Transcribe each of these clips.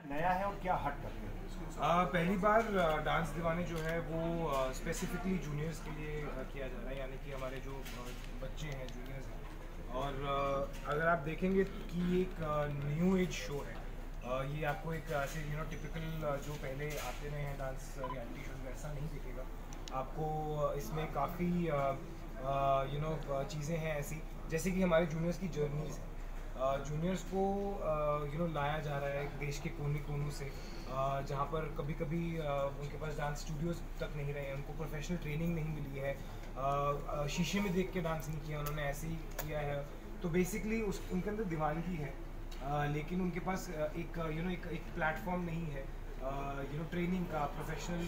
नया है और क्या हट करते हैं? पहली बार डांस दीवाने जो है वो स्पेसिफिकली जूनियर्स के लिए किया जा रहा है, यानी कि हमारे जो बच्चे हैं जूनियर्स हैं। और अगर आप देखेंगे कि ये एक न्यू एज शो है। ये आपको एक ऐसे टिपिकल जो पहले आते रहे हैं डांस रियलिटी शोज वैसा नहीं दिखेगा आपको। इसमें काफ़ी चीज़ें हैं ऐसी, जैसे कि हमारे जूनियर्स की जर्नीज हैं। जूनियर्स को लाया जा रहा है देश के कोने कोनों से, जहाँ पर कभी कभी उनके पास डांस स्टूडियोज तक नहीं रहे हैं, उनको प्रोफेशनल ट्रेनिंग नहीं मिली है, शीशे में देख के डांस नहीं किया उन्होंने, ऐसे ही किया है। तो बेसिकली उनके अंदर दीवानगी है, लेकिन उनके पास एक प्लेटफॉर्म नहीं है ट्रेनिंग का, प्रोफेशनल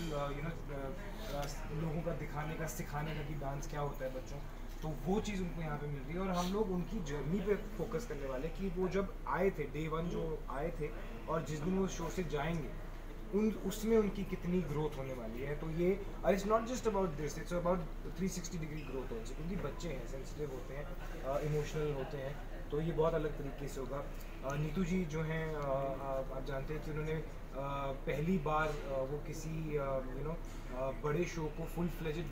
लोगों का दिखाने का, सिखाने का कि डांस क्या होता है बच्चों। तो वो चीज़ उनको यहाँ पे मिल रही है, और हम लोग उनकी जर्नी पे फोकस करने वाले कि वो जब आए थे डे 1 जो आए थे, और जिस दिन वो शो से जाएंगे उसमें उनकी कितनी ग्रोथ होने वाली है। तो ये it's not just about this, it's about 360 degree growth also, क्योंकि बच्चे हैं, सेंसिटिव होते हैं, इमोशनल होते हैं, तो ये बहुत अलग तरीके से होगा। नीतू जी जो हैं, आप जानते हैं कि उन्होंने पहली बार वो किसी बड़े शो को फुल फ्लेजेड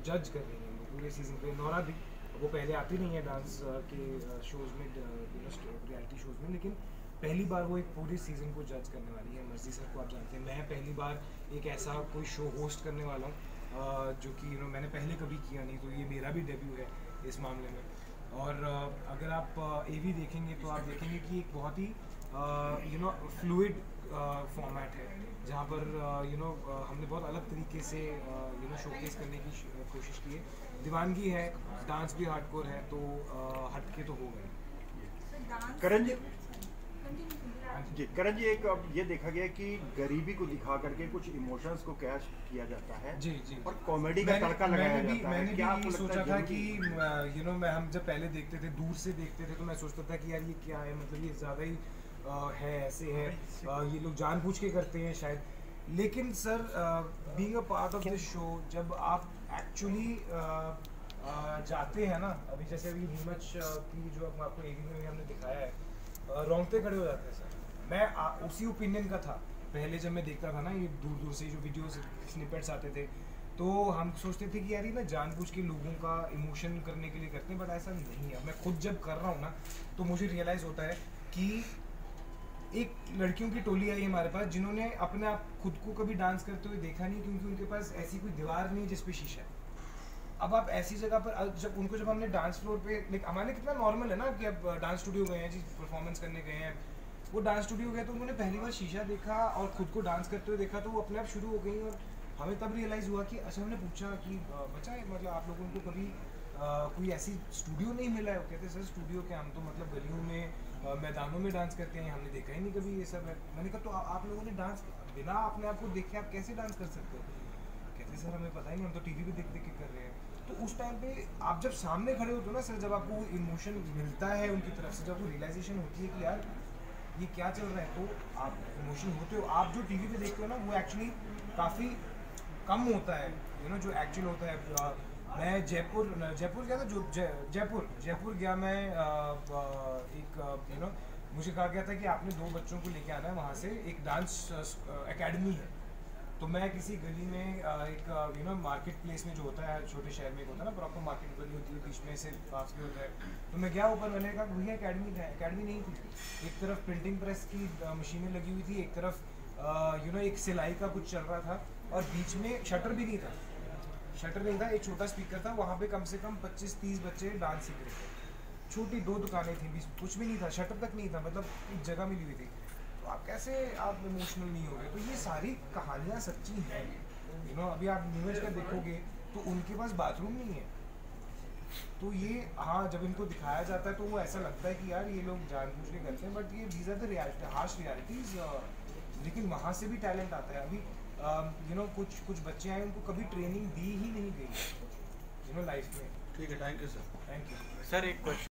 जज कर रही हैं पूरे सीजन पे। नौरा भी, वो पहले आती नहीं है डांस के शोज़ में, रियलिटी शोज़ में, लेकिन पहली बार वो एक पूरे सीज़न को जज करने वाली है। मर्जी सर को आप जानते हैं, मैं पहली बार एक ऐसा कोई शो होस्ट करने वाला हूँ जो कि मैंने पहले कभी किया नहीं, तो ये मेरा भी डेब्यू है इस मामले में। और अगर आप एवी देखेंगे तो आप देखेंगे कि एक बहुत ही फ्लूइड फॉर्मेट है, जहाँ पर हमने बहुत अलग तरीके से शोकेस करने की कोशिश की है। दीवानगी है, डांस भी हार्डकोर है, तो हटके तो हो गए। करण जी, करण जी, एक अब ये देखा गया कि गरीबी को दिखा करके कुछ इमोशंस को कैच किया जाता है जी जी, और कॉमेडी का तड़का लगाया जाता है। मैंने क्या भी आपको सोचा लगता था है कि हम जब पहले देखते थे, दूर से देखते थे, तो मैं सोचता था कि यार ये क्या है, मतलब ये ज़्यादा ही है, ऐसे है, ये लोग जानबूझ के करते हैं शायद। लेकिन sir, being a part of this show, जब आप एक्चुअली जाते हैं ना, अभी जैसे अभी नीमच की जो आपको एवी में हमने दिखाया है, रोंगटे खड़े हो जाते हैं सर। मैं उसी ओपिनियन का था पहले, जब मैं देखता था ना ये दूर दूर से जो वीडियोस स्निपेट्स आते थे, तो हम सोचते थे कि यार ये ना जानबूझ के लोगों का इमोशन करने के लिए करते हैं, बट ऐसा नहीं है। मैं खुद जब कर रहा हूँ ना, तो मुझे रियलाइज़ होता है कि एक लड़कियों की टोली आई हमारे पास, जिन्होंने अपने आप खुद को कभी डांस करते हुए देखा नहीं, क्योंकि उनके पास ऐसी कोई दीवार नहीं जिस पे शीशा है। अब आप ऐसी जगह पर जब हमने डांस फ्लोर पे, हमारे लिए कितना नॉर्मल है ना कि अब डांस स्टूडियो गए हैं जी, परफॉर्मेंस करने गए हैं, वो डांस स्टूडियो गए तो उन्होंने पहली बार शीशा देखा और खुद को डांस करते हुए देखा, तो वो अपने आप शुरू हो गई। और हमें तब रियलाइज़ हुआ कि अच्छा, हमने पूछा कि बच्चा, मतलब आप लोगों को कभी कोई ऐसी स्टूडियो नहीं मिला है? वो कहते सर स्टूडियो के, हम तो मतलब गलियों में, मैदानों में डांस करते हैं, हमने देखा ही नहीं कभी ये सब है। मैंने कहा तो आप लोगों ने डांस बिना अपने आप को देखे आप कैसे डांस कर सकते हो? कहते सर हमें पता ही नहीं, हम तो टीवी पे देख देख के कर रहे हैं। तो उस टाइम पे आप जब सामने खड़े होते हो ना सर, जब आपको इमोशन मिलता है उनकी तरफ से, जब वो रियलाइजेशन होती है कि यार ये क्या चल रहा है, तो आप इमोशन होते हो। आप जो टीवी पे देखते हो ना, वो एक्चुअली काफ़ी कम होता है, जो एक्चुअल होता है। मैं जयपुर गया था, जो जयपुर गया मैं, एक मुझे कहा गया था कि आपने 2 बच्चों को लेके आना है, वहाँ से एक डांस एकेडमी है। तो मैं किसी गली में एक मार्केट प्लेस में जो होता है छोटे शहर में, एक होता है ना प्रॉपर मार्केट गली होती है, बीच में से पास भी होता है। तो मैं गया ऊपर, मैंने कहा भैया एकेडमी नहीं थी। एक तरफ प्रिंटिंग प्रेस की मशीनें लगी हुई थी, एक तरफ एक सिलाई का कुछ चल रहा था, और बीच में शटर नहीं था, एक छोटा स्पीकर था, वहाँ पे कम से कम 25-30 बच्चे डांस सीख रहे थे। छोटी 2 दुकानें थी, बीच कुछ भी नहीं था, शटर तक नहीं था, मतलब एक जगह मिली हुई थी। तो आप कैसे आप इमोशनल नहीं हो गए? तो ये सारी कहानियाँ सच्ची हैं। अभी आप न्यूज़ का देखोगे तो उनके पास बाथरूम नहीं है। तो ये, हाँ, जब इनको दिखाया जाता है तो वो ऐसा लगता है कि यार ये लोग जानबूझ के करते हैं, बट ये these are the reality, harsh realities. लेकिन वहाँ से भी टैलेंट आता है। अभी कुछ बच्चे आए, उनको कभी ट्रेनिंग दी ही नहीं गई लाइफ में। ठीक है, thank you sir. Thank you sir, एक क्वेश्चन